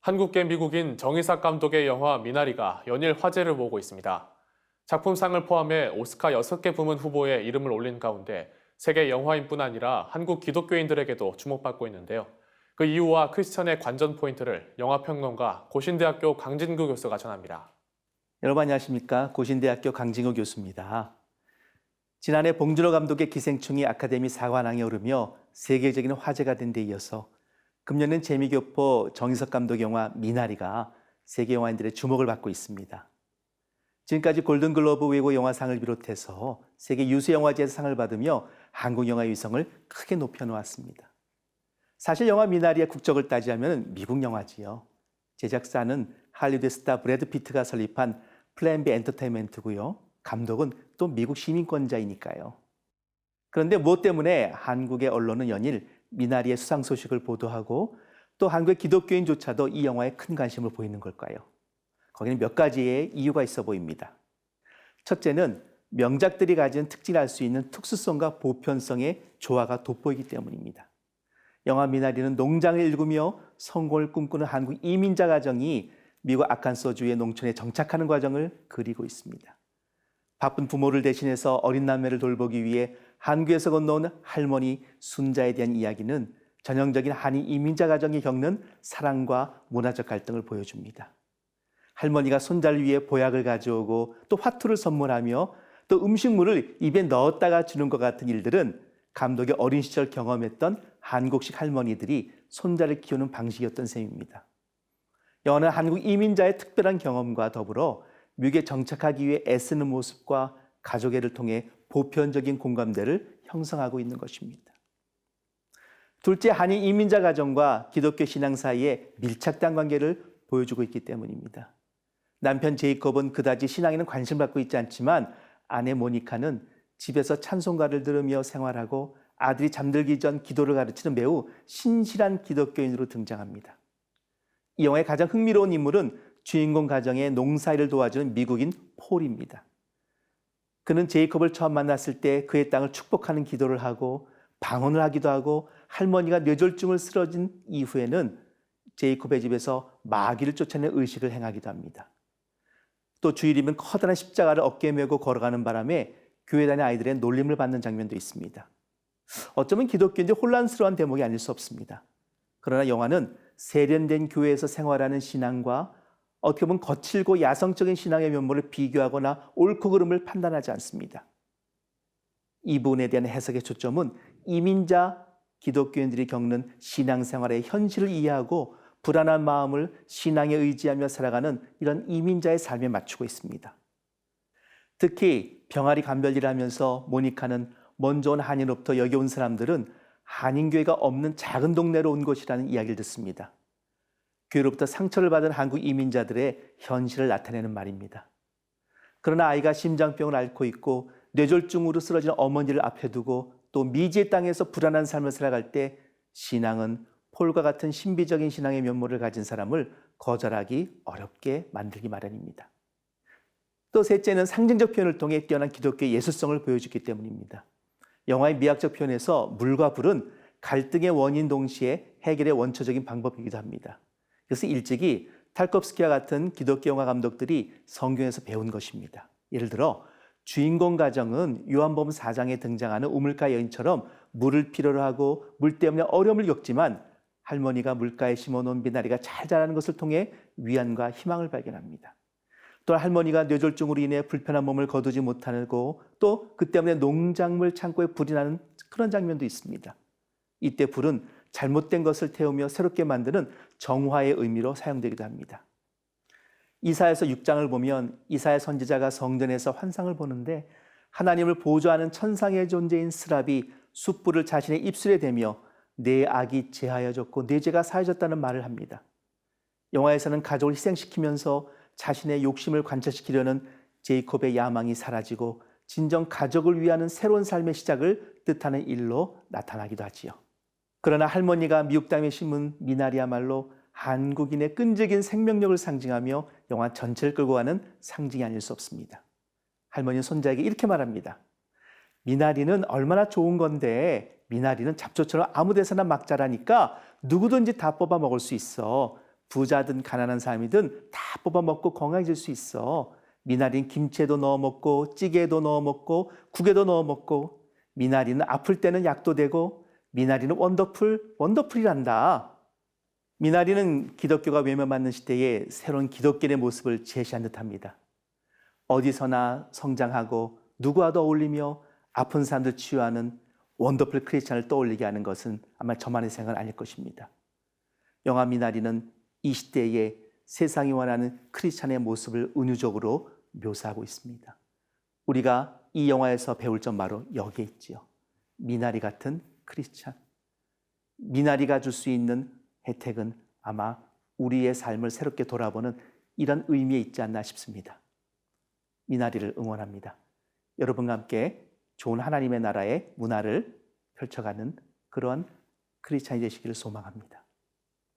한국계 미국인 정의삭 감독의 영화 미나리가 연일 화제를 모으고 있습니다. 작품상을 포함해 오스카 6개 부문 후보에 이름을 올린 가운데 세계 영화인뿐 아니라 한국 기독교인들에게도 주목받고 있는데요. 그 이유와 크리스천의 관전 포인트를 영화평론가 고신대학교 강진구 교수가 전합니다. 여러분 안녕하십니까? 고신대학교 강진구 교수입니다. 지난해 봉준호 감독의 기생충이 아카데미 사관왕에 오르며 세계적인 화제가 된 데 이어서 금년엔 재미교포 정의석 감독 영화 미나리가 세계 영화인들의 주목을 받고 있습니다. 지금까지 골든글로브 외고 영화상을 비롯해서 세계 유수 영화제에서 상을 받으며 한국 영화의 위성을 크게 높여놓았습니다. 사실 영화 미나리의 국적을 따지자면 미국 영화지요. 제작사는 할리우드 스타 브래드 피트가 설립한 플랜 B 엔터테인먼트고요. 감독은 또 미국 시민권자이니까요. 그런데 무엇 때문에 한국의 언론은 연일 미나리의 수상 소식을 보도하고 또 한국의 기독교인조차도 이 영화에 큰 관심을 보이는 걸까요? 거기는 몇 가지의 이유가 있어 보입니다. 첫째는 명작들이 가진 특징을 알 수 있는 특수성과 보편성의 조화가 돋보이기 때문입니다. 영화 미나리는 농장을 일구며 성공을 꿈꾸는 한국 이민자 가정이 미국 아칸소주의 농촌에 정착하는 과정을 그리고 있습니다. 바쁜 부모를 대신해서 어린 남매를 돌보기 위해 한국에서 건너온 할머니 순자에 대한 이야기는 전형적인 한인 이민자 가정이 겪는 사랑과 문화적 갈등을 보여줍니다. 할머니가 손자를 위해 보약을 가져오고 또 화투를 선물하며 또 음식물을 입에 넣었다가 주는 것 같은 일들은 감독의 어린 시절 경험했던 한국식 할머니들이 손자를 키우는 방식이었던 셈입니다. 영화는 한국 이민자의 특별한 경험과 더불어 미국에 정착하기 위해 애쓰는 모습과 가족애를 통해 보편적인 공감대를 형성하고 있는 것입니다. 둘째, 한인 이민자 가정과 기독교 신앙 사이의 밀착된 관계를 보여주고 있기 때문입니다. 남편 제이콥은 그다지 신앙에는 관심을 갖고 있지 않지만 아내 모니카는 집에서 찬송가를 들으며 생활하고 아들이 잠들기 전 기도를 가르치는 매우 신실한 기독교인으로 등장합니다. 이 영화의 가장 흥미로운 인물은 주인공 가정의 농사일을 도와주는 미국인 폴입니다. 그는 제이콥을 처음 만났을 때 그의 땅을 축복하는 기도를 하고 방언을 하기도 하고 할머니가 뇌졸중을 쓰러진 이후에는 제이콥의 집에서 마귀를 쫓아내는 의식을 행하기도 합니다. 또 주일이면 커다란 십자가를 어깨에 메고 걸어가는 바람에 교회 다니는 아이들의 놀림을 받는 장면도 있습니다. 어쩌면 기독교인들이 혼란스러운 대목이 아닐 수 없습니다. 그러나 영화는 세련된 교회에서 생활하는 신앙과 어떻게 보면 거칠고 야성적인 신앙의 면모를 비교하거나 옳고 그름을 판단하지 않습니다. 이 부분에 대한 해석의 초점은 이민자 기독교인들이 겪는 신앙생활의 현실을 이해하고 불안한 마음을 신앙에 의지하며 살아가는 이런 이민자의 삶에 맞추고 있습니다. 특히 병아리 감별일을 하면서 모니카는 먼저 온 한인으로부터 여기 온 사람들은 한인교회가 없는 작은 동네로 온 곳이라는 이야기를 듣습니다. 교회로부터 상처를 받은 한국 이민자들의 현실을 나타내는 말입니다. 그러나 아이가 심장병을 앓고 있고 뇌졸중으로 쓰러진 어머니를 앞에 두고 또 미지의 땅에서 불안한 삶을 살아갈 때 신앙은 폴과 같은 신비적인 신앙의 면모를 가진 사람을 거절하기 어렵게 만들기 마련입니다. 또 셋째는 상징적 표현을 통해 뛰어난 기독교의 예술성을 보여주기 때문입니다. 영화의 미학적 표현에서 물과 불은 갈등의 원인 동시에 해결의 원초적인 방법이기도 합니다. 그래서 일찍이 탈콥스키와 같은 기독교 영화 감독들이 성경에서 배운 것입니다. 예를 들어 주인공 가정은 요한복음 4장에 등장하는 우물가 여인처럼 물을 필요로 하고 물 때문에 어려움을 겪지만 할머니가 물가에 심어놓은 미나리가 잘 자라는 것을 통해 위안과 희망을 발견합니다. 또 할머니가 뇌졸중으로 인해 불편한 몸을 거두지 못하고 또 그 때문에 농작물 창고에 불이 나는 그런 장면도 있습니다. 이때 불은 잘못된 것을 태우며 새롭게 만드는 정화의 의미로 사용되기도 합니다. 이사야서 6장을 보면 이사야 선지자가 성전에서 환상을 보는데 하나님을 보좌하는 천상의 존재인 스랍이 숯불을 자신의 입술에 대며 내 악이 제하여졌고 내 죄가 사해졌다는 말을 합니다. 영화에서는 가족을 희생시키면서 자신의 욕심을 관철시키려는 제이콥의 야망이 사라지고 진정 가족을 위하는 새로운 삶의 시작을 뜻하는 일로 나타나기도 하지요. 그러나 할머니가 미국 땅에 심은 미나리야말로 한국인의 끈질긴 생명력을 상징하며 영화 전체를 끌고 가는 상징이 아닐 수 없습니다. 할머니는 손자에게 이렇게 말합니다. 미나리는 얼마나 좋은 건데 미나리는 잡초처럼 아무 데서나 막 자라니까 누구든지 다 뽑아 먹을 수 있어. 부자든 가난한 사람이든 다 뽑아 먹고 건강해질 수 있어. 미나리는 김치에도 넣어 먹고 찌개에도 넣어 먹고 국에도 넣어 먹고 미나리는 아플 때는 약도 되고 미나리는 원더풀이란다. 미나리는 기독교가 외면받는 시대에 새로운 기독교의 모습을 제시한 듯합니다. 어디서나 성장하고 누구와도 어울리며 아픈 사람들 치유하는 원더풀 크리스찬을 떠올리게 하는 것은 아마 저만의 생각은 아닐 것입니다. 영화 미나리는 이 시대에 세상이 원하는 크리스찬의 모습을 은유적으로 묘사하고 있습니다. 우리가 이 영화에서 배울 점 바로 여기에 있지요. 미나리 같은 크리스찬. 미나리가 줄 수 있는 혜택은 아마 우리의 삶을 새롭게 돌아보는 이런 의미에 있지 않나 싶습니다. 미나리를 응원합니다. 여러분과 함께 좋은 하나님의 나라의 문화를 펼쳐가는 그러한 크리스찬이 되시기를 소망합니다.